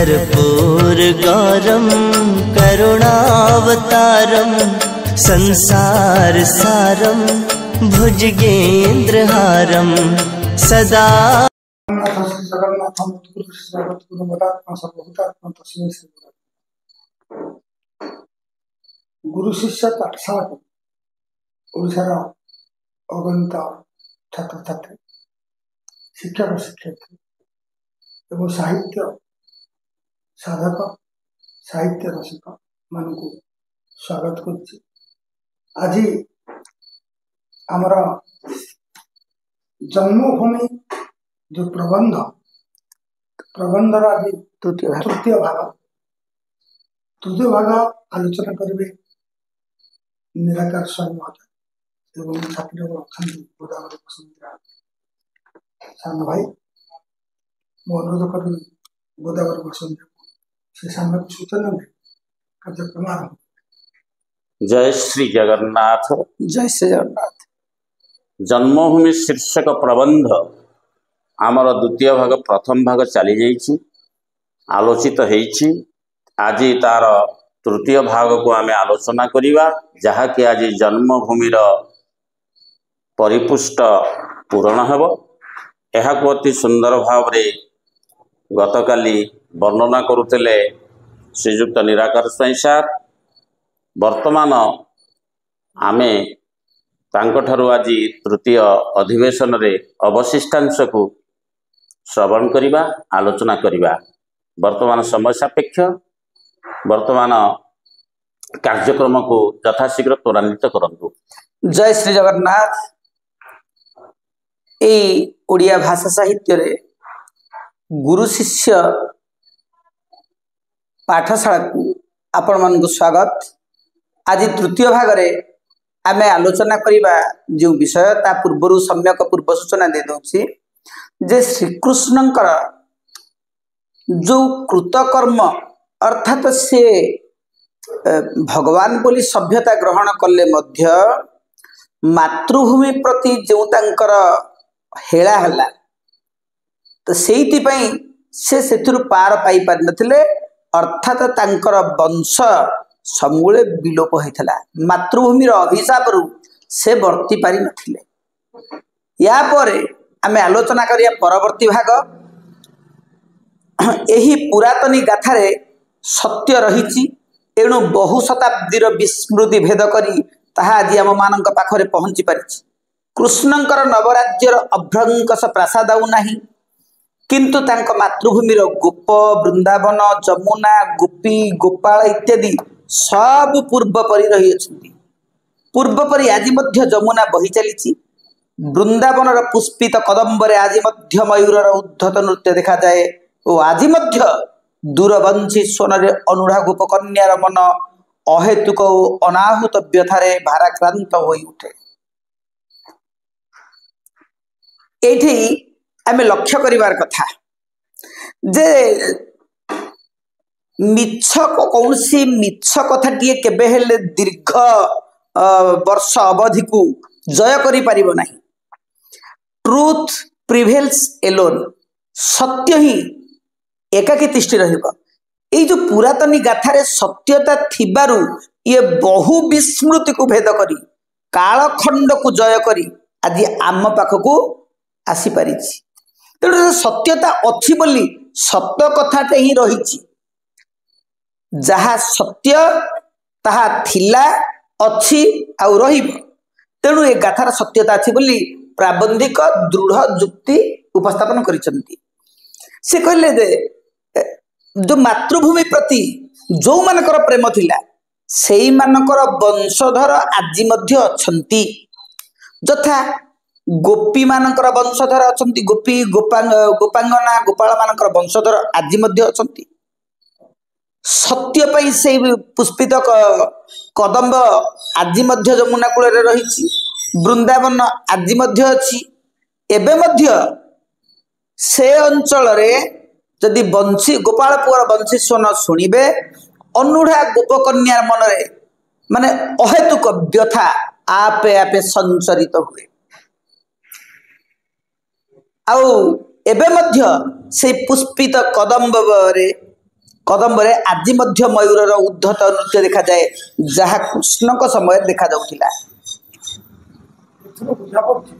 कर्पूर गौरम करुणावतारम संसार सारम भुजगेन्द्रहारम सदा गुरु शिष्य पाठशाला ओडिशार अगणित छात्र छात्री शिक्षक शिक्षयित्री एवं साहित्य साधक साहित्य रसिक मान स्वागत कर आज आमर जन्मभूमि जो प्रबंधर आज तृतीय भाग आलोचना करेंगे निराकार स्वामी महोदय एवं छात्र अच्छा गोदावरी बसुंधरा सान भाई मो अनुरोध कर गोदावरी बसुंधरा से सामने सूचना दे कार्यक्रम आरंभ। जय श्री जगन्नाथ। जय श्री जगन्नाथ। जन्मभूमि शीर्षक प्रबंध आमर द्वितीय भाग प्रथम भाग चली जाइछि आलोचित होइछि। आज तार तृतीय भाग को आम आलोचना करिबा जहाँकि आज जन्मभूमिर परिपुष्ट पूरण हेब। यह को अति सुंदर भाव रे गतकाली वर्णना करुले श्रीजुक्त निराकार स्वाई सार। वर्तमान आमे तांकठारु आज तृतीय अधिवेशन रे अवशिष्टांश को श्रवण करिबा आलोचना करिबा। वर्तमान समय सापेक्ष वर्तमान कार्यक्रम को यथाशीघ्र त्वरान्वित करंतु। जय श्री जगन्नाथ। ए ओडिया भाषा साहित्य रे गुरु शिष्य पाठशाला को आपण मान को स्वागत। आज तृतीय भाग रे आमे आलोचना करिबा जो विषय ता पूर्वरु सम्यक पूर्व सूचना दे दोछि जे श्रीकृष्णंकर जो कृतकर्म अर्थात से भगवान बोली सभ्यता ग्रहण कले मध्य मातृभूमि प्रति जो तांकर हेला हला तो सेइति पई से सेथुरु पार पाई पार नथिले अर्थात तांकर वंश समूले विलोप होइथला। मातृभूमि रो अभिशाप रु से वर्ती पारि नथिले। या परे आमे आलोचना करिया परवर्ती भाग एही पुरातनी गाथा रे सत्य रहिछि एणु बहु शताब्दीर विस्मृति भेद करी ताहा आज आम मानक पाखरे पहुंची पारिछि। कृष्णंकर नवराज्यर अभ्रंकस प्रासाद आउ नाही किंतु तांक मातृभूमिर गोप वृंदावन जमुना गोपी गोपाल इत्यादि सब पूर्व परि रही अछंती। पूर्व परि आज मध्य जमुना बही चलीछि। वृंदावनर पुष्पित कदम्बरे आज मध्य मयूरर उद्धत नृत्य देखा जाए और आज मध्य दूरवंशी स्वनरे अनुढ़ा गोपकन्यार मन अहेतुक अनाहुत व्यथारे भाराक्रांत होई उठे। एठी आमे लक्ष्य करिवार कथा जे मिछ कौनसी मिछ कथा टिए केबे हेले दीर्घ वर्ष अवधि को जय करि परिबो नाही। Truth prevails alone. सत्य ही एकाकी तिष्ठि रहिबो। ए जो पुरातनी गाथारे सत्यता थिबारु ये बहु विस्मृति को भेद करी कालखंड को जय करी आज आम पाखकू आसी पारिछि। तेणु सत्यता अछि बोली सत्य कथाटे ही रहिछि। जहा सत्य ताहा थिला अछि आउ रहिबो। तेणु ए गाथार सत्यता अछि बोली प्राबंधिक दृढ़ जुक्ति उपस्थापन करिसंती। से कहले जे जो मातृभूमि प्रति जो मानकर प्रेम थिला सेई मानकर वंशधर आज मध्य अछंती। जथा गोपी मानकर वंशधर अछंती। गोपी गोपांगना गोपाल मानकर वंशधर आज मध्य अछंती। सत्य पई से पुष्पित कदम्ब आज मध्य जमुना कूल रे रहिछि। वृंदावन आज मध्य अछि। एबे मध्य से अंचल रे जदि बंशी गोपालपुर बंशी स्वन शुणिबे अनुढ़ा गोपकन्यार मनरे माने अहेतुक व्यथा आपे आपे संचरित हुए। आउ एबे मध्य से पुष्पित कदम्ब रे କଦମ୍ବରେ ଆଜି ମଧ୍ୟ ମୟୂରର ଉଦ୍ଧତ ନୃତ୍ୟ ଦେଖାଯାଏ, ଯାହା କୃଷ୍ଣଙ୍କ ସମୟରେ ଦେଖାଯାଉଥିଲା। ଏଥିରୁ ବୁଝାପଡୁଛି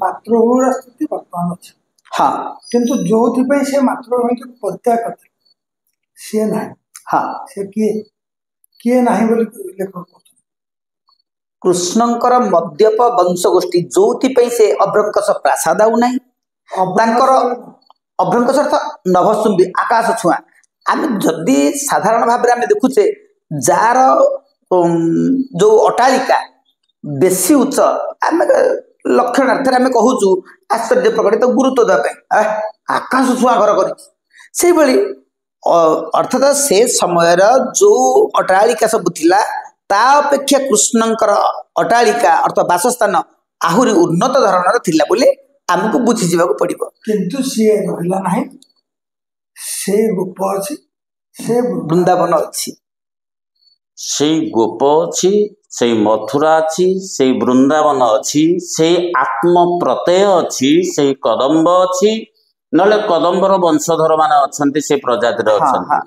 ମାତୃଭୂମିର ସ୍ଥିତି ବର୍ତ୍ତମାନ ଅଛି, ହଁ କିନ୍ତୁ ଯୋଉଥିପାଇଁ ସେ ମାତୃଭୂମିକୁ ପରିତ୍ୟାଗ କରିଥିଲେ ସିଏ ନାହିଁ। ହଁ ସେ କିଏ କିଏ ନାହିଁ ବୋଲି ଲେଖକ କହୁଛନ୍ତି। କୃଷ୍ଣଙ୍କର ମଦ୍ୟପ ବଂଶଗୋଷ୍ଠୀ, ଯୋଉଥିପାଇଁ ସେ ଅଭ୍ରଙ୍କଶ ପ୍ରାସାଦ ଆଉ ନାହିଁ। ତାଙ୍କର ଅଭ୍ରଙ୍କଶ ଅର୍ଥ ନଭଶୁମ୍ବୀ, ଆକାଶ ଛୁଆଁ। ଆମେ ଯଦି ସାଧାରଣ ଭାବରେ ଆମେ ଦେଖୁଛେ ଯାହାର ଯୋଉ ଅଟ୍ଟାଳିକା ବେଶୀ ଉଚ୍ଚ, ଆମେ ଲକ୍ଷଣାର୍ଥରେ ଆମେ କହୁଛୁ ଆଶ୍ଚର୍ଯ୍ୟ ପ୍ରକଟିତ ଗୁରୁତ୍ୱ ଦେବା ପାଇଁ, ଆକାଶ ଛୁଆଁ ଘର କରିଛି। ସେଇଭଳି ଅର୍ଥାତ ସେ ସମୟର ଯୋଉ ଅଟ୍ଟାଳିକା ସବୁ ଥିଲା ତା ଅପେକ୍ଷା କୃଷ୍ଣଙ୍କର ଅଟ୍ଟାଳିକା ଅର୍ଥ ବାସସ୍ଥାନ ଆହୁରି ଉନ୍ନତ ଧରଣର ଥିଲା ବୋଲି ଆମକୁ ବୁଝିଯିବାକୁ ପଡିବ। କିନ୍ତୁ ସିଏ ରହିଲା ନାହିଁ, ସେ ଗୋପ ଅଛି, ସେ ବୃନ୍ଦାବନ ଅଛି, ସେଇ ଗୋପ ଅଛି, ସେଇ ମଥୁରା ଅଛି, ସେଇ ବୃନ୍ଦାବନ ଅଛି, ସେଇ ଆତ୍ମପ୍ରତ୍ୟୟ ଅଛି, ସେଇ କଦମ୍ବ ଅଛି, ନହେଲେ କଦମ୍ବର ବଂଶଧର ମାନେ ଅଛନ୍ତି, ସେ ପ୍ରଜାତିରେ ଅଛନ୍ତି।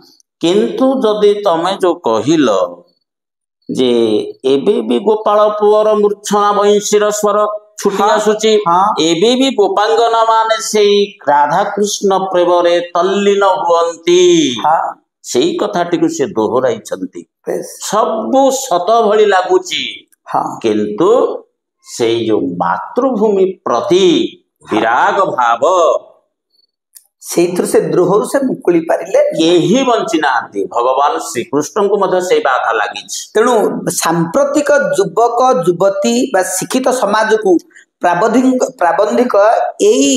କିନ୍ତୁ ଯଦି ତମେ ଯୋଉ କହିଲ ଯେ ଏବେ ବି ଗୋପାଳ ପୁଅର ମୂର୍ଚ୍ଛନା ବଂଶୀର ସ୍ୱର ଛୁଟି ଆସୁଛି, ଏବେ ବି ଗୋପାଙ୍ଗନା ମାନେ ସେଇ ରାଧାକୃଷ୍ଣ ପ୍ରେମରେ ତଲ୍ଲୀନ ହୁଅନ୍ତି, ସେଇ କଥାଟିକୁ ସେ ଦୋହରାଇଛନ୍ତି। ସବୁ ସତ ଭଳି ଲାଗୁଛି, କିନ୍ତୁ ସେଇ ଯୋଉ ମାତୃଭୂମି ପ୍ରତି ବିରାଗ ଭାବ, ସେଇଥିରୁ ସେ ଦ୍ରୋହରୁ ସେ ମୁକୁଳି ପାରିଲେ କେହି ବଞ୍ଚି ନାହାନ୍ତି। ଭଗବାନ ଶ୍ରୀକୃଷ୍ଣଙ୍କୁ ମଧ୍ୟ ସେଇ ବାଧା ଲାଗିଛି। ତେଣୁ ସାମ୍ପ୍ରତିକ ଯୁବକ ଯୁବତୀ ବା ଶିକ୍ଷିତ ସମାଜକୁ ପ୍ରାବନ୍ଧିକ ଏଇ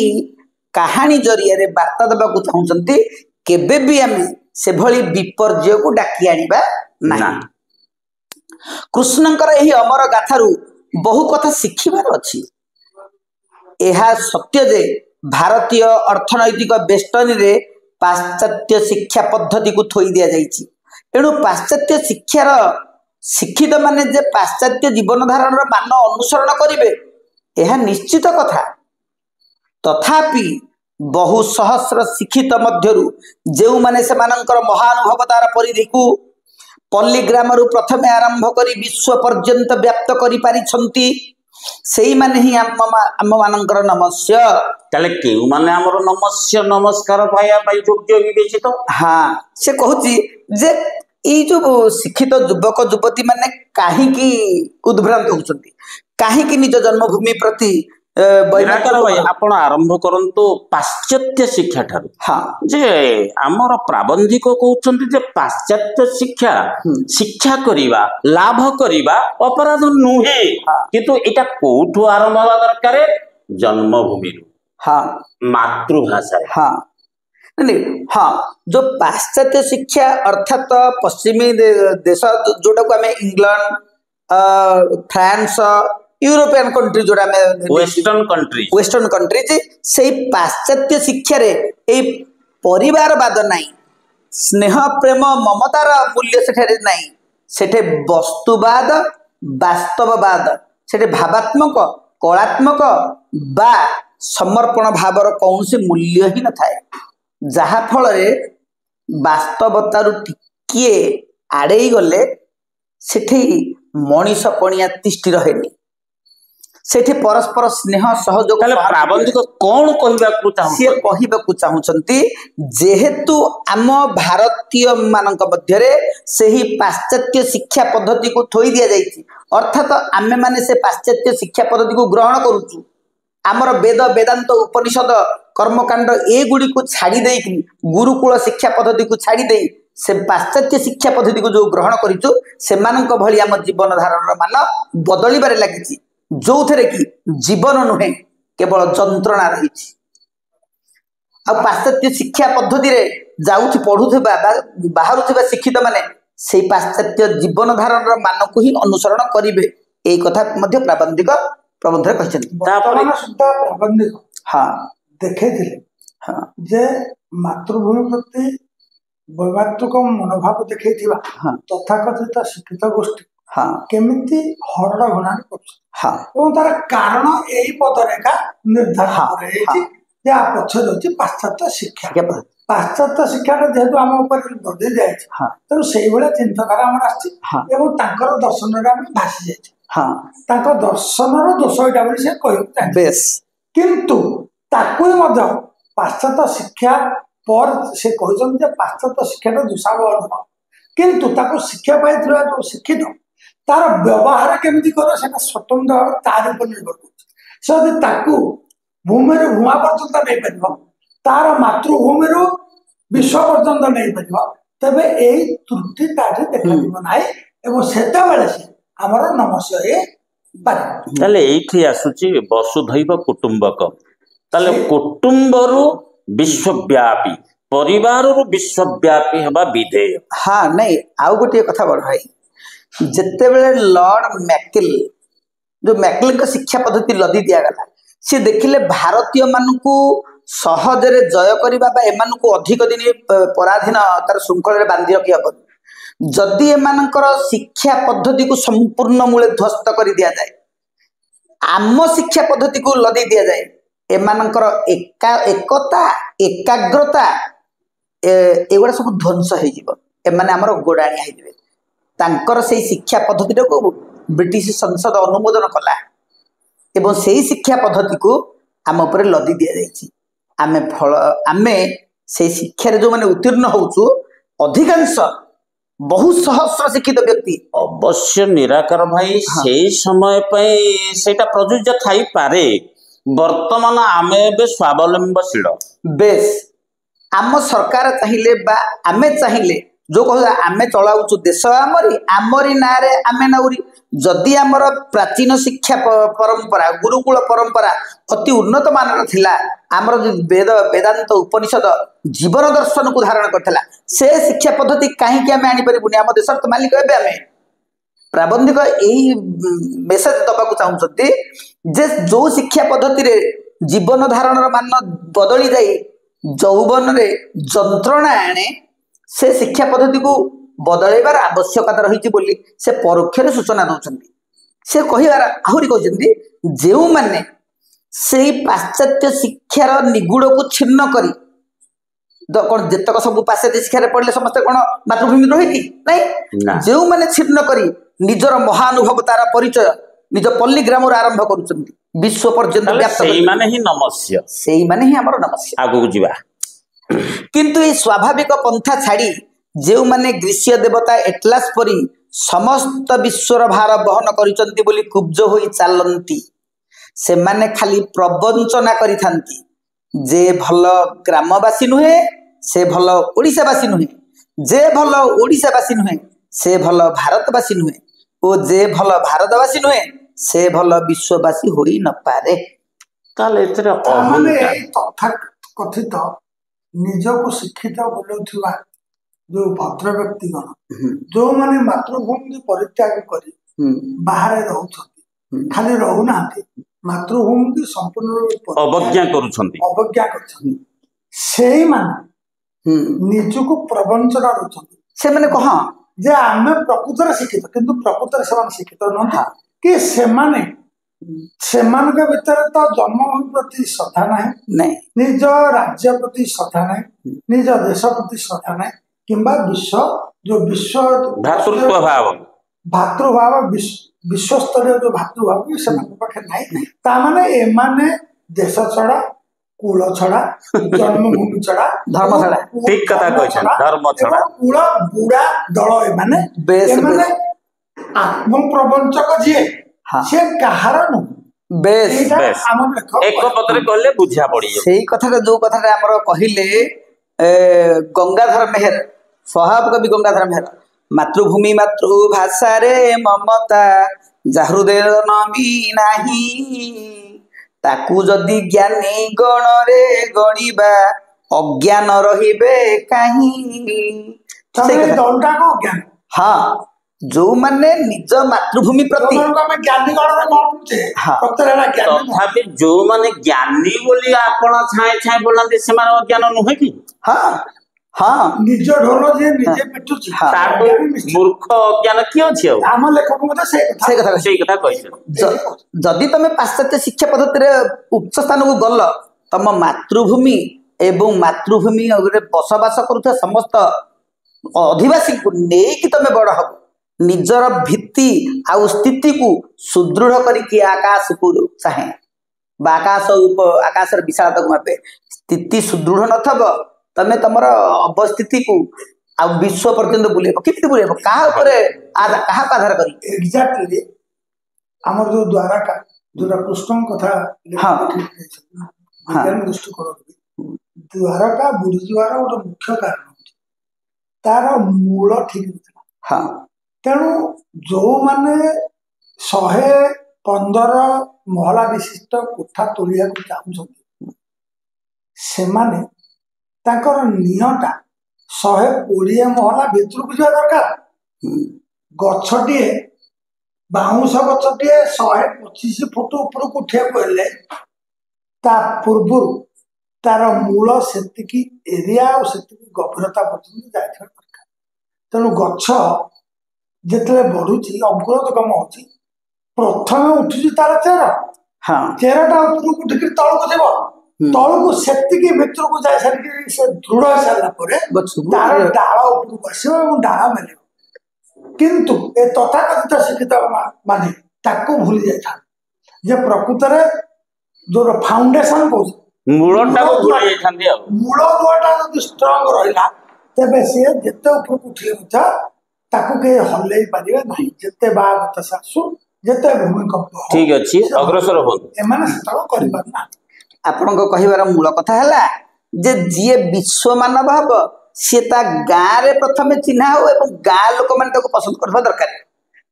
କାହାଣୀ ଜରିଆରେ ବାର୍ତ୍ତା ଦେବାକୁ ଚାହୁଁଛନ୍ତି, କେବେ ବି ଆମେ ସେଭଳି ବିପର୍ଯ୍ୟୟକୁ ଡାକି ଆଣିବା ନାହିଁ। କୃଷ୍ଣଙ୍କର ଏହି ଅମର ଗାଥାରୁ ବହୁ କଥା ଶିଖିବାର ଅଛି। ଏହା ସତ୍ୟ ଯେ ଭାରତୀୟ ଅର୍ଥନୈତିକ ବେଷ୍ଟନୀରେ ପାଶ୍ଚାତ୍ୟ ଶିକ୍ଷା ପଦ୍ଧତିକୁ ଥୋଇ ଦିଆଯାଇଛି। ଏଣୁ ପାଶ୍ଚାତ୍ୟ ଶିକ୍ଷାର ଶିକ୍ଷିତ ମାନେ ଯେ ପାଶ୍ଚାତ୍ୟ ଜୀବନ ଧାରଣର ମାନ ଅନୁସରଣ କରିବେ ଏହା ନିଶ୍ଚିତ କଥା। ତଥାପି ବହୁ ସହସ୍ର ଶିକ୍ଷିତ ମଧ୍ୟରୁ ଯେଉଁମାନେ ସେମାନଙ୍କର ମହାନୁଭବତାର ପରିଧିକୁ ପଲ୍ଲୀଗ୍ରାମରୁ ପ୍ରଥମେ ଆରମ୍ଭ କରି ବିଶ୍ୱ ପର୍ଯ୍ୟନ୍ତ ବ୍ୟାପ୍ତ କରିପାରିଛନ୍ତି, ସେଇମାନେ ହିଁ ଆମମାନଙ୍କର ନମସ୍ୟ। ତାହେଲେ କେଉଁମାନେ ଆମର ନମସ୍ୟ ନମସ୍କାର ପାଇବା ପାଇଁ ଯୋଗ୍ୟ ବିବେଚିତ? ସେ କହୁଛି ଯେ ଏଇ ଯୋଉ ଶିକ୍ଷିତ ଯୁବକ ଯୁବତୀ ମାନେ କାହିଁକି ଉଦ୍ଭ୍ରାନ୍ତ ହଉଛନ୍ତି, କାହିଁକି ନିଜ ଜନ୍ମଭୂମି ପ୍ରତି ଆପଣ ଆରମ୍ଭ କରନ୍ତୁ ପାଶ୍ଚାତ୍ୟ ଶିକ୍ଷା ଠାରୁ। ଯେ ଆମର ପ୍ରାବନ୍ଧିକ କହୁଛନ୍ତି ଯେ ପାଶ୍ଚାତ୍ୟ ଶିକ୍ଷା, ଶିକ୍ଷା କରିବା ଲାଭ କରିବା ଅପରାଧ ନୁହେଁ, କିନ୍ତୁ ଏଇଟା କୋଉଠୁ ଆରମ୍ଭ ହେବା ଦରକାର? ଜନ୍ମଭୂମିରୁ, ମାତୃଭାଷାରେ। ଯୋଉ ପାଶ୍ଚାତ୍ୟ ଶିକ୍ଷା ଅର୍ଥାତ ପଶ୍ଚିମୀ ଦେଶ ଯୋଉଟାକୁ ଆମେ ଇଂଲଣ୍ଡ, ଫ୍ରାନ୍ସ, ୟୁରୋପିଆନ କଣ୍ଟ୍ରି ଯୋଉଟା ଆମେ ୱେଷ୍ଟର୍ଣ୍ଣ କଣ୍ଟ୍ରି, ସେଇ ପାଶ୍ଚାତ୍ୟ ଶିକ୍ଷାରେ ଏଇ ପରିବାରବାଦ ନାହିଁ, ସ୍ନେହ ପ୍ରେମ ମମତାର ମୂଲ୍ୟ ସେଠାରେ ନାହିଁ। ସେଠି ବସ୍ତୁବାଦ ବାସ୍ତବବାଦ, ସେଠି ଭାବାତ୍ମକ କଳାତ୍ମକ ବା ସମର୍ପଣ ଭାବର କୌଣସି ମୂଲ୍ୟ ହିଁ ନଥାଏ, ଯାହା ଫଳରେ ବାସ୍ତବତାରୁ ଟିକିଏ ଆଡ଼େଇ ଗଲେ ସେଠି ମଣିଷ ପଣିଆ ତିଷ୍ଠି ରହେନି, ସେଠି ପରସ୍ପର ସ୍ନେହ ସହଯୋଗ। ପ୍ରାବନ୍ଧିକ କଣ କହିବାକୁ ଚାହୁଁଛନ୍ତି? ଯେହେତୁ ଆମ ଭାରତୀୟ ମାନଙ୍କ ମଧ୍ୟରେ ସେହି ପାଶ୍ଚାତ୍ୟ ଶିକ୍ଷା ପଦ୍ଧତିକୁ ଥୋଇ ଦିଆଯାଇଛି, ଅର୍ଥାତ ଆମେ ମାନେ ସେ ପାଶ୍ଚାତ୍ୟ ଶିକ୍ଷା ପଦ୍ଧତିକୁ ଗ୍ରହଣ କରୁଛୁ, ଆମର ବେଦ ବେଦାନ୍ତ ଉପନିଷଦ କର୍ମକାଣ୍ଡ ଏଗୁଡ଼ିକୁ ଛାଡ଼ି ଦେଇକି ଗୁରୁକୁଳ ଶିକ୍ଷା ପଦ୍ଧତିକୁ ଛାଡ଼ି ଦେଇ ସେ ପାଶ୍ଚାତ୍ୟ ଶିକ୍ଷା ପଦ୍ଧତିକୁ ଯୋଉ ଗ୍ରହଣ କରିଛୁ, ସେମାନଙ୍କ ଭଳି ଆମ ଜୀବନ ଧାରଣର ମାନ ବଦଳିବାରେ ଲାଗିଛି, ଯୋଉଥିରେ କି ଜୀବନ ନୁହେଁ କେବଳ ଯନ୍ତ୍ରଣା ରହିଛି। ଆଉ ପାଶ୍ଚାତ୍ୟ ଶିକ୍ଷା ପଦ୍ଧତିରେ ଯାଉଛି ପଢୁଥିବା ବା ବାହାରୁଥିବା ଶିକ୍ଷିତ ମାନେ ସେଇ ପାଶ୍ଚାତ୍ୟ ଜୀବନ ଧାରଣର ମାନକୁ ହିଁ ଅନୁସରଣ କରିବେ, ଏଇ କଥା ମଧ୍ୟ ପ୍ରାବନ୍ଧିକ ପ୍ରବନ୍ଧରେ କହିଛନ୍ତି। ସୁଦ୍ଧା ପ୍ରାବନ୍ଧିକ ଦେଖେଇଥିଲେ ଯେ ମାତୃଭୂମି ପ୍ରତି ବୈମାତୃକ ମନୋଭାବ ଦେଖେଇଥିବା ତଥାକଥିତ ଶିକ୍ଷିତ ଗୋଷ୍ଠୀ କେମିତି ହରଡ଼ ଘଣାରେ କରୁଛନ୍ତି, ଏବଂ ତାର କାରଣ ଏଇ ପଦରେଖା ନିର୍ଦ୍ଧାରଣ କରାଯାଇଛି ଯେ ଆ ପଛରେ ଅଛି ପାଶ୍ଚାତ୍ୟ ଶିକ୍ଷା। ପାଶ୍ଚାତ୍ୟ ଶିକ୍ଷାଟା ଯେହେତୁ ଆମ ଉପରେ ଲଦି ଯାଇଛି ହଁ ତେଣୁ ସେଇଭଳିଆ ଚିନ୍ତାଧାରା ଆମର ଆସିଛି ହଁ ଏବଂ ତାଙ୍କର ଦର୍ଶନରେ ଆମେ ଭାସି ଯାଇଛେ ହଁ ତାଙ୍କ ଦର୍ଶନର ଦୋଷ ଏଇଟା ବୋଲି ସେ କହିବାକୁ ଚାହିଁବେ ବେଶ କିନ୍ତୁ ତାକୁ ହିଁ ମଧ୍ୟ ପାଶ୍ଚାତ୍ୟ ଶିକ୍ଷା ପରେ ସେ କହିଛନ୍ତି ଯେ ପାଶ୍ଚାତ୍ୟ ଶିକ୍ଷାଟା ଦୁଃସାବହ ନୁହଁ କିନ୍ତୁ ତାକୁ ଶିକ୍ଷା ପାଇଥିବା ଯୋଉ ଶିକ୍ଷିତ ତାର ବ୍ୟବହାର କେମିତି କରିବ ସେଟା ସ୍ୱତନ୍ତ୍ର ଭାବରେ ତାର ଉପରେ ନିର୍ଭର କରୁଛି ସେ ଯଦି ତାକୁ ଭୂମିରୁ ଭୁଆଁ ପର୍ଯ୍ୟନ୍ତ ନେଇପାରିବ ତାର ମାତୃଭୂମିରୁ ବିଶ୍ୱ ପର୍ଯ୍ୟନ୍ତ ନେଇପାରିବ ତେବେ ଏଇ ତ୍ରୁଟି ତାଠି ଦେଖାଯିବ ନାହିଁ ଏବଂ ସେତେବେଳେ ସେ ଆମର ନମସ୍ୟ ହେଇପାରିବ ତାହେଲେ ଏଇଠି ଆସୁଛି ବସୁଧୈବ କୁଟୁମ୍ବକ ତାହେଲେ କୁଟୁମ୍ବରୁ ବିଶ୍ୱବ୍ୟାପୀ ପରିବାରରୁ ବିଶ୍ୱବ୍ୟାପୀ ହେବା ବିଧେୟ ହଁ ନାଇଁ ଆଉ ଗୋଟିଏ କଥା ବଡ ଭାଇ ଯେତେବେଳେ ଲର୍ଡ ମ୍ୟାକିଲ ଯୋଉ ମ୍ୟାକିଲଙ୍କ ଶିକ୍ଷା ପଦ୍ଧତି ଲଦି ଦିଆଗଲା ସେ ଦେଖିଲେ ଭାରତୀୟ ମାନଙ୍କୁ ସହଜରେ ଜୟ କରିବା ବା ଏମାନଙ୍କୁ ଅଧିକ ଦିନ ପରାଧୀନ ତାର ଶୃଙ୍ଖଳରେ ବାନ୍ଧି ରଖି ହବନି ଯଦି ଏମାନଙ୍କର ଶିକ୍ଷା ପଦ୍ଧତିକୁ ସମ୍ପୂର୍ଣ୍ଣ ମୂଳେ ଧ୍ୱସ୍ତ କରି ଦିଆଯାଏ ଆମ ଶିକ୍ଷା ପଦ୍ଧତିକୁ ଲଦେଇ ଦିଆଯାଏ ଏମାନଙ୍କର ଏକତା ଏକାଗ୍ରତା ଏଗୁଡ଼ା ସବୁ ଧ୍ୱଂସ ହେଇଯିବ ଏମାନେ ଆମର ଗୋଡ଼ାଣିଆ ହେଇଯିବେ ତାଙ୍କର ସେଇ ଶିକ୍ଷା ପଦ୍ଧତିଟାକୁ ବ୍ରିଟିଶ ସଂସଦ ଅନୁମୋଦନ କଲା ଏବଂ ସେଇ ଶିକ୍ଷା ପଦ୍ଧତିକୁ ଆମ ଉପରେ ଲଦି ଦିଆଯାଇଛି ଆମେ ସେଇ ଶିକ୍ଷାରେ ଯୋଉମାନେ ଉତ୍ତୀର୍ଣ୍ଣ ହଉଛୁ ଅଧିକାଂଶ ବହୁ ସହସ୍ର ଶିକ୍ଷିତ ବ୍ୟକ୍ତି ଅବଶ୍ୟ ନିରାକାର ଭାଇ ସେଇ ସମୟ ପାଇଁ ସେଇଟା ପ୍ରଯୁଜ୍ୟ ଥାଇପାରେ ବର୍ତ୍ତମାନ ଆମେ ଏବେ ସ୍ୱାବଲମ୍ବଶୀଳ ବେଶ ଆମ ସରକାର ଚାହିଁଲେ ବା ଆମେ ଚାହିଁଲେ ଯୋଉ କହୁଛା ଆମେ ଚଳାଉଛୁ ଦେଶ ଆମରି ନାଁରେ ଆମେ ନାଉରି ଯଦି ଆମର ପ୍ରାଚୀନ ଶିକ୍ଷା ପରମ୍ପରା ଗୁରୁକୁଳ ପରମ୍ପରା ଅତି ଉନ୍ନତ ମାନର ଥିଲା ଆମର ବେଦାନ୍ତ ଉପନିଷଦ ଜୀବନ ଦର୍ଶନକୁ ଧାରଣ କରିଥିଲା ସେ ଶିକ୍ଷା ପଦ୍ଧତି କାହିଁକି ଆମେ ଆଣିପାରିବୁନି ଆମ ଦେଶର ତ ମାଲିକ ଏବେ ଆମେ ପ୍ରାବନ୍ଧିକ ଏଇ ମେସେଜ ଦବାକୁ ଚାହୁଁଛନ୍ତି ଯେ ଯୋଉ ଶିକ୍ଷା ପଦ୍ଧତିରେ ଜୀବନ ଧାରଣର ମାନ ବଦଳି ଯାଇ ଯୌବନରେ ଯନ୍ତ୍ରଣା ଆଣେ ସେ ଶିକ୍ଷା ପଦ୍ଧତିକୁ ବଦଳାଇବାର ଆବଶ୍ୟକତା ରହିଛି ବୋଲି ସେ ପରୋକ୍ଷରେ ସୂଚନା ଦଉଛନ୍ତି ସେ କହିବାର ଆହୁରି କହିଛନ୍ତି ଯେଉଁମାନେ ସେଇ ପାଶ୍ଚାତ୍ୟ ଶିକ୍ଷାର ନିଗୁଡ଼କୁ ଛିନ୍ନ କରି କଣ ଯେତକ ସବୁ ପାଶ୍ଚାତ୍ୟ ଶିକ୍ଷାରେ ପଢିଲେ ସମସ୍ତେ କଣ ମାତୃଭୂମି ରହିକି ନାଇଁ ଯେଉଁମାନେ ଛିନ୍ନ କରି ନିଜର ମହାନୁଭବତାର ପରିଚୟ ନିଜ ପଲ୍ଲୀ ଗ୍ରାମରୁ ଆରମ୍ଭ କରୁଛନ୍ତି ବିଶ୍ୱ ପର୍ଯ୍ୟନ୍ତ ସେଇମାନେ ହିଁ ନମସ୍ୟ ସେଇମାନେ ହିଁ ଆମର ନମସ୍ୟ ଆଗକୁ ଯିବା କିନ୍ତୁ ଏଇ ସ୍ୱାଭାବିକ ପନ୍ଥା ଛାଡ଼ି ଯେଉଁମାନେ ଗ୍ରୀଷ୍ମ ଦେବତା ଏଟଲାସ ପରି ସମସ୍ତ ବିଶ୍ୱର ଭାର ବହନ କରିଛନ୍ତି ବୋଲି କୁବ୍ଜ ହୋଇ ଚାଲନ୍ତି ସେମାନେ ଖାଲି ପ୍ରବଞ୍ଚନା କରିଥାନ୍ତି ଯେ ଭଲ ଗ୍ରାମବାସୀ ନୁହେଁ ସେ ଭଲ ଓଡ଼ିଶାବାସୀ ନୁହେଁ ଯେ ଭଲ ଓଡ଼ିଶାବାସୀ ନୁହେଁ ସେ ଭଲ ଭାରତବାସୀ ନୁହେଁ ଓ ଯେ ଭଲ ଭାରତବାସୀ ନୁହେଁ ସେ ଭଲ ବିଶ୍ୱବାସୀ ହୋଇ ନପାରେ ତାହେଲେ ଏଥିରେ କଥିତ ନିଜକୁ ଶିକ୍ଷିତ ବୋଲୁଥିବା ଯୋଉ ଭଦ୍ର ବ୍ୟକ୍ତିଗଣ ଯୋଉମାନେ ମାତୃଭୂମି ପରିତ୍ୟାଗ କରି ବାହାରେ ରହୁଛନ୍ତି ଖାଲି ରହୁନାହାନ୍ତି ମାତୃଭୂମି ସମ୍ପୂର୍ଣ୍ଣ ଅବଜ୍ଞା କରୁଛନ୍ତି ସେଇମାନେ ନିଜକୁ ପ୍ରବଞ୍ଚନା ଦଉଛନ୍ତି ସେମାନେ କହ ଯେ ଆମେ ପ୍ରକୃତରେ ଶିକ୍ଷିତ କିନ୍ତୁ ପ୍ରକୃତରେ ସେମାନେ ଶିକ୍ଷିତ ନୁହନ୍ତି କି ସେମାନଙ୍କ ଭିତରେ ତ ଜନ୍ମଭୂମି ପ୍ରତି ଶ୍ରଦ୍ଧା ନାହିଁ ନିଜ ରାଜ୍ୟ ପ୍ରତି ଶ୍ରଦ୍ଧା ନାହିଁ ନିଜ ଦେଶ ପ୍ରତି ଶ୍ରଦ୍ଧା ନାହିଁ କିମ୍ବା ଯୋଉ ବିଶ୍ୱ ଭାତୃଭାବ ବିଶ୍ୱସ୍ତରୀୟ ଯୋଉ ଭାତୃଭାବ ସେମାନଙ୍କ ପାଖରେ ନାହିଁ ତାମାନେ ଏମାନେ ଦେଶ ଛଡା କୁଳ ଛଡା ଜନ୍ମଭୂମି ଛଡା ଧର୍ମ ଛଡା ଠିକ କଥା କହିଛନ୍ତି ଧର୍ମ ଛଡା କୁଳ ବୁଢା ଦଳ ଏମାନେ ଆତ୍ମପ୍ରବଞ୍ଚକ ଯିଏ ସେ କାହାର ନୁହେଁ ଏକ ପଦରେ କହିଲେ ବୁଝା ପଡିବ ସେଇ କଥାଟା ଯୋଉ କଥାଟା ଆମର କହିଲେ ଗଙ୍ଗାଧର ମେହେର ସ୍ୱଭାବ କବି ଗଙ୍ଗାଧର ମେହେର ମାତୃଭୂମି ମାତୃଭାଷାରେ ମମତା ଯାହୃଦୟ ନମି ନାହିଁ ତାକୁ ଯଦି ଜ୍ଞାନୀ ଗଣରେ ଗଣିବା ଅଜ୍ଞାନ ରହିବେ କାହିଁ ହଁ ଯୋଉମାନେ ନିଜ ମାତୃଭୂମି ପ୍ରତି ତଥାପି ଯୋଉମାନେ ଜ୍ଞାନୀ ବୋଲି ଆପଣ ଛାଏଁ ଛାଏଁ ବୋଲନ୍ତି ସେମାନେ ଅଜ୍ଞାନ ନୁହେଁ କି ନିଜ ଢୋଲ ଯିଏ ନିଜେ ପିଟୁଛି ମୂର୍ଖ ଅଜ୍ଞାନ କିଏ ଅଛି ଆଉ ଆମ ଲେଖକ ମଧ୍ୟ ସେଇ କଥା କହିଛନ୍ତି ଯଦି ତମେ ପାଶ୍ଚାତ୍ୟ ଶିକ୍ଷା ପଦ୍ଧତିରେ ଉଚ୍ଚ ସ୍ଥାନକୁ ଗଲ ତମ ମାତୃଭୂମି एवं मातृभूमि बसवास करुवा समस्त अधिवासी को लेकिन तमे बड़ हम निजर भित्ति आउ स्थिति को सुदृढ़ करके आकाश को चाहे आकाश आकाश विशालता को मापे स्थिति सुदृढ़ नथब तमे तमर अवस्थिति को आ विश्व पर्यंत बुलेब कितनी बुलेब कहा आधार कर एग्जैक्टली आमर जो द्वारका जो कृष्ण कथा दृष्टिकोण द्वारका बुड़ीजार गोटे मुख्य कारण तार मूल ठीक नथिला तेणु जो माने 115 महला विशिष्ट कोठा तोलिया को चाहूछंती सेमाने ताकर नियटा 120 महला भितर को जा दरकार गछटिए बाउंस गछटिए 125 फुट ऊपर को उठिया पड़े ता पूर्व तार मूल सेतिकी एरिया और सेतिकी गभीरता पर्यंत जाइथिबा दरकार तेणु गछ जेतले बढ़ुची अंकुरोदगम होची प्रथम उठुची तार चेरा चेराटा ऊपर को उठिक तल को देव तल को सेतिकी भीतर को जाय सारी से दृढ़ हो सारा परे तार डाळ ऊपर को आसीबो और डाळ मिलिबो किंतु ए तथाकथित शिक्षित माने ताको भूली जायथा जे प्रकृत रे जो फाउंडेशन को मूलटा को भूली जायथांती आ मूल दुआटा जो स्ट्रांग रहिला तेबे से जेते ऊपर को उठिले बुझा ताको के हल्ले पारिबे नाही जेते बागत सासु जेते भूमिकंप ठीक अछि अग्रसर हो एमाने सेता करि पारना आपण को कहिबार मूल कथा हला जे जिए विश्व मानव हब से ता गाँ रे प्रथमे चिन्हा हो एवं गाँ लोक मान ताको पसंद करबा दरकार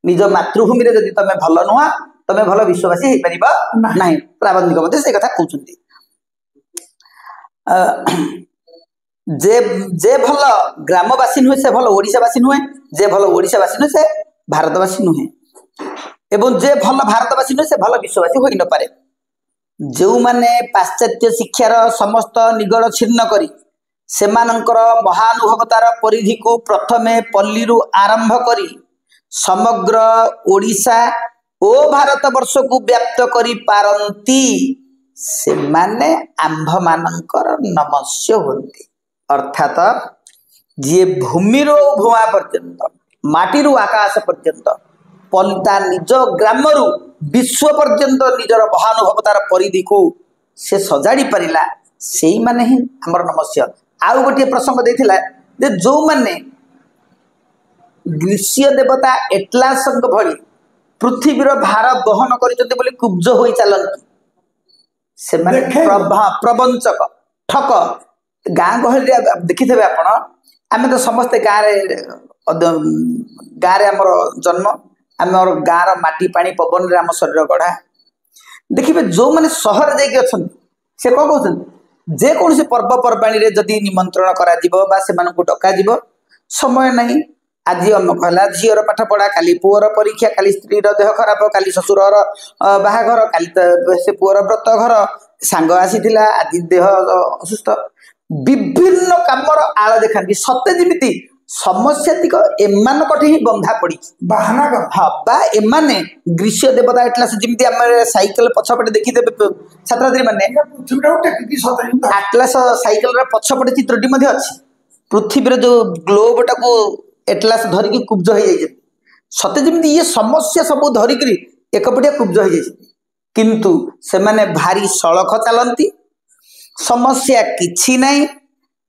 निज मातृभूमि रे जदि तमे भल नुहा तमे भल विश्ववासी हेइ परिबा नाही प्राबंधिक मते से कथा कहउछंती जे जे भल ग्रामवासी नुहे से भल ओडिशावासी नुहे जे भल ओडिशावासी नुहे से भारतवासी नुहे एवं जे भल भारतवासी नुहे से भल विश्ववासी होई न पारे जो माने पाश्चात्य शिक्षार समस्त निगड़ छिन्न करी सेमानंकर महानुभवतार परिधि को प्रथमे पल्ली रु आरंभ करी समग्र ओडिशा ओ भारत वर्ष को व्याप्त करी पारंती से माने आंभ मानंकर नमस्य होती अर्थात जी भूमि रो भूमा पर्यंत माटी रु आकाश पर्यंत पलिता निज ग्राम रु विश्व पर्यंत निजर महानुभवतार परिधि को से सजाड़ी पारिला सेई माने ही हमर नमस्य आउ गोटे प्रसंग देथिला जे जो माने ग्रीष्य देवता एटलास भली पृथ्वीर भार बहन करिसते बोली कुब्ज होई चलंती से माने प्रबंचक ठक गाँ गहली देखिथे आपण आमे तो समस्त गाँ रे आमर जन्म आमर गाँ रो माटी पानी पवन रे आम शरीर गढ़ा देखिए जो मैंने सहर जाइए अच्छा से कौन कहते जे कौन से पर्वपर्वाणी रे जदि निमंत्रण करा जिवो बा से मानकु डका जिवो समय नहीं आज अमक है झीर पाठ पढ़ा काली पुअर परीक्षा काली स्त्री देह खराब काली शशुर बाहाघर काली से पुअर व्रत घर सांग आसीथिला आज देह असुस्थ विभिन्न कामर आळ देखांती सत्य जेमिति समस्या तिक एमान कठे ही बंधा पड़ी बाहाना कर हाँ बा एमाने ग्रीष्य देवता एटलास जेमिति आमे साइकेल पछपटे देखि देबे छात्र छात्री माने एटलास साइकेल रे पछपटे चित्रटी मध्ये अछि पृथ्वी रे जो ग्लोब टाको एटलास धरिकी कुब्ज हो जाए सत्य जमी ये समस्या सब धरिकी एकपटिया कुब्ज हो जाए किंतु से माने भारी सड़क चलती समस्या किछि नहीं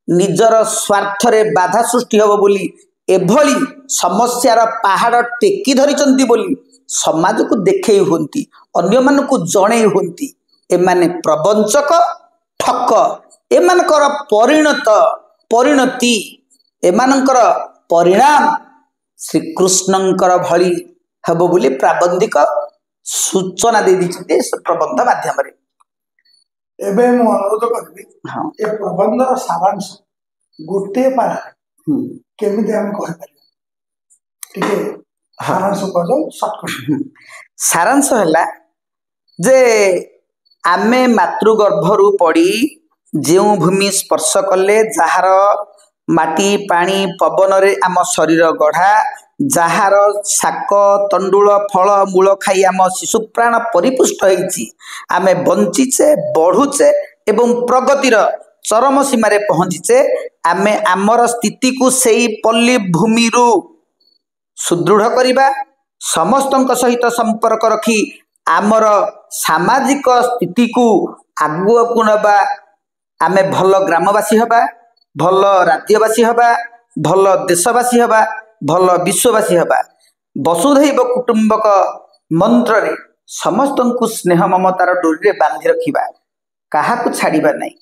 निजर स्वार्थ रे बाधा सृष्टि हबो बोली एभली समस्यार पहाड़ टेकी धरिचंती बोली समाज को देखई होंती अन्य मान को जणे होंती एमाने प्रबंचक ठक एमानकर परिणति एमानकर परिणाम श्रीकृष्णंकर भली हबो बोली प्राबंधिक सूचना दे दी प्रबंध माध्यम रे एबे मु अनुरोध करबी हाँ ए प्रबंधर सारांश गोटे पारा केमिति हम कहि पारि ठीक है सारांश को जो शॉर्टकट सारांश हैला जे आमे मातृगर्भरु पड़ी जो भूमि स्पर्श कले जहार माटी पानी पवन रे आम शरीर गढ़ा जहार शाक तंडुल फल मूल खाई आम शिशु प्राण परिपुष्ट होइछि आमे बंचिचे बढ़ुचे एवं प्रगतिर चरम सीमार पहुंचीचे आमे आमर स्थिति को सेई पल्ली भूमि सुदृढ़ करवा समस्त सहित संपर्क रखी आमर सामाजिक स्थिति को आगुआ को नबा आमे भल ग्रामवासी हबा भल राज्यवासी हबा भल देशवासी हबा भल विश्ववासी हबा वसुधैव कुटुंबक मंत्र रे समस्त को स्नेह ममतार डोरी रे बांधि रखिबा कहा को छाड़िबा नहीं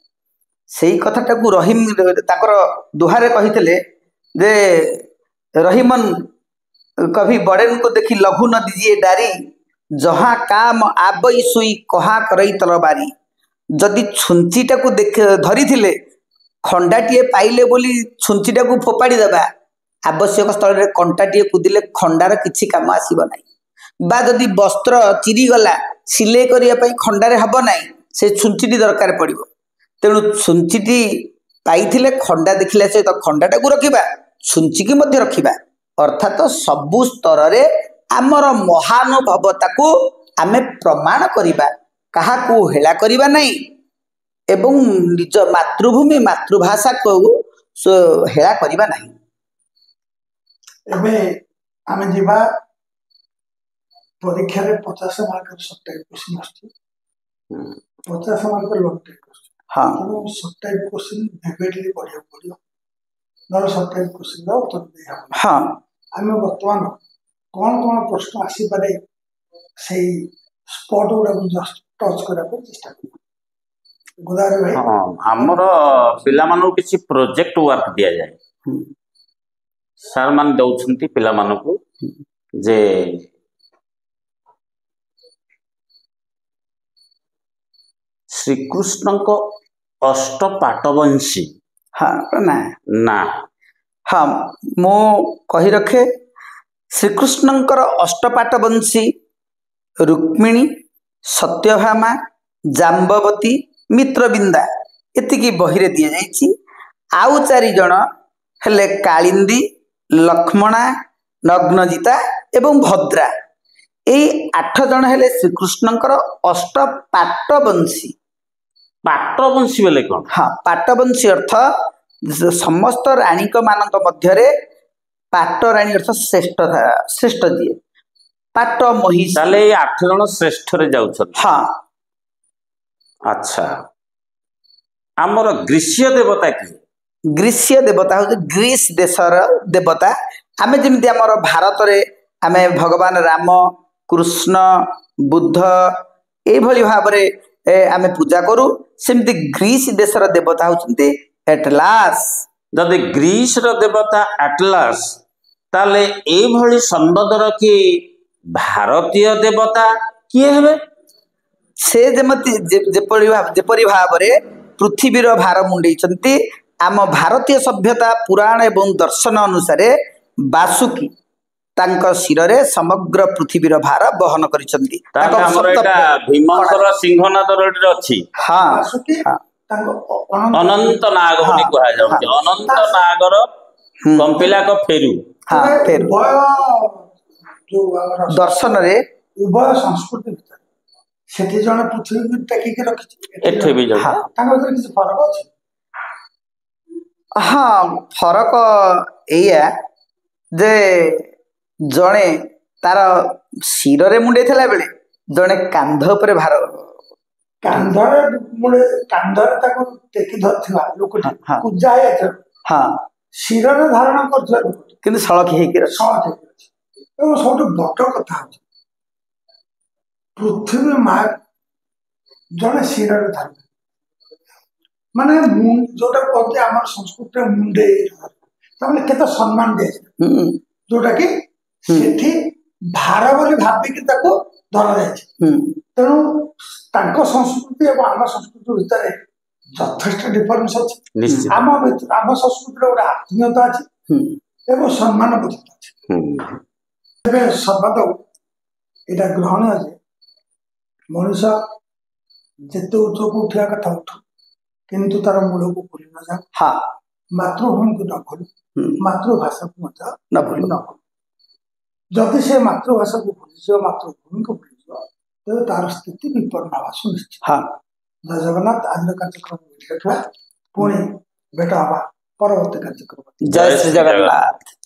सेई कथाटा को रहीम ताकर दुहारे कहितले जे रहीमन कभी बड़ेन को देखी लघु न दीजिए डारी जहाँ काम आबई सुई कहा करई तलबारी जदि छुंचीटा को देख धरी थिले खंडाटीए पाइले बोली छुंचीटा को फोपाड़ी देबा आवश्यक स्थल रे कंटाटीए कुदिले खंडार किछि काम आसीबो नाही बा जदि वस्त्र चिरी गला सिले करिया पई खंडारे हबो नाही से छुंचीटी दरकार पड़िबो तेणु छुंचीटी पाइथिले खंडा देखिले से तो खंडाटा को रखिबा छुंची की मध्य रखिबा अर्थात सबु स्तर रे आमर महानुभवता को आमे प्रमाण करिबा कहा को हेला करिबा नहीं एवं निज मातृभूमि मातृभाषा को हेला करिबा नहीं। एबे आमे जिबा परीक्षा रे 50 मार्क सब टाइप क्वेश्चन आछी 50 मार्क लॉन्ग टाइप क्वेश्चन हाँ तो सब टाइप क्वेश्चन विविडली पढ़िया पड़ियो नर सब टाइप क्वेश्चन दा उत्तर दे हाँ आमे वर्तमान कौन कौन प्रश्न आसी पारे से स्पॉट गुडा को जस्ट टच करा को चेष्टा करू गुदारे भाई हाँ हमर पिला मानु किछि प्रोजेक्ट वर्क दिया जाए सर मान दउछंती पिला मानु को जे श्री कृष्ण को अष्ट पाटवंशी हाँ ना ना हाँ मो कही रखे श्रीकृष्णंकर अष्टपाटवंशी रुक्मिणी सत्यभामा जाम्बवती मित्रबिंदा एतिकी बहिरे दिया जाइछि आउ 4 जण हेले कालिंदी लक्ष्मणा नग्नजिता एवं भद्रा एई 8 जण हेले श्रीकृष्णंकर अष्टपाटवंशी पाटवंशी बेले कोन हाँ पाटवंशी अर्थ समस्त राणीक मानक मध्यरे पाट राणी अर्थ श्रेष्ठ श्रेष्ठ दिए पाट महिषी ताले 8 जण श्रेष्ठ रे जाउछन हाँ अच्छा हमर ग्रीष्य देवता की ग्रीष्य देवता हो ग्रीस देशर देवता आमे जेमति हमर भारत रे आमे भगवान राम कृष्ण बुद्ध ए भली भाबरे आमे पूजा करू सेमति ग्रीस देशर देवता होचंती एटलास जदि ग्रीस रो देवता एटलास ताले ए भली संबंधर की भारतीय देवता किए हेबे से जेमति जेपरि भाबरे पृथ्वीर भार मुंडेइचंती आम भारतीय सभ्यता पुराण एवं दर्शन अनुसार वासुकी तांको शिररे समग्र पृथ्वीर भार बहन करिसंती ताको हमर एटा भीमकर सिंहनाद रे अछि हाँ वासुकी हाँ तांको अनंत नाग होनी कहा जाउछ अनंत नागर कंपिला को फेरु हाँ फेर उभय जो आमर दर्शन रे उभय संस्कृति भितर सेठी जण पृथ्वी को टेकी के रखि एठे भी जाउ हाँ तांको भीतर किछ फरक अछि हाँ फरक एया जे जणे तार शिररे मुंडे थिला बेले जणे कांध ଉପରେ भार कांधर मुळे कांधर ताको टेकी धरथिबा लोकटी हाँ। पूजा आयत हाँ शिररे धारण करथिबा लोकटी किंतु सळखी हेकि रह सह अछि एवं सबटु बड़ कथा अछि पृथ्वी माँ जणे शिररे धारण माने जोटा कहते आमर संस्कृति मुंडे ताମାନେ केते सम्मान दे जोटा कि सेठी भार बोली भाबिकी ताको धरा जाय तेणु तांको संस्कृति एवं आम संस्कृति भितर यथेष्ट डिफरेन्स अछि आम संस्कृति गोटे आत्मीयता अछि एवं सम्मान बोधता अछि एबे सर्वदा एटा ग्रहण अछि मनुष्य जेते उच्चको उठिया कथा उठ किंतु तार मूल को भूल न जा हाँ मातृभूमि को न भूल मातृभाषा को मत न भूल जदि से मातृभाषा को भूल मातृभूमि को भूल तो तार स्थिति विपन्न हवा सुनिश्चित हाँ जय जगन्नाथ आज कार्यक्रम ପୁଣି ଭେଟ ହବା ପରବର୍ତ୍ତୀ କାର୍ଯ୍ୟକ୍ରମ। ଜୟ ଶ୍ରୀ ଜଗନ୍ନାଥ।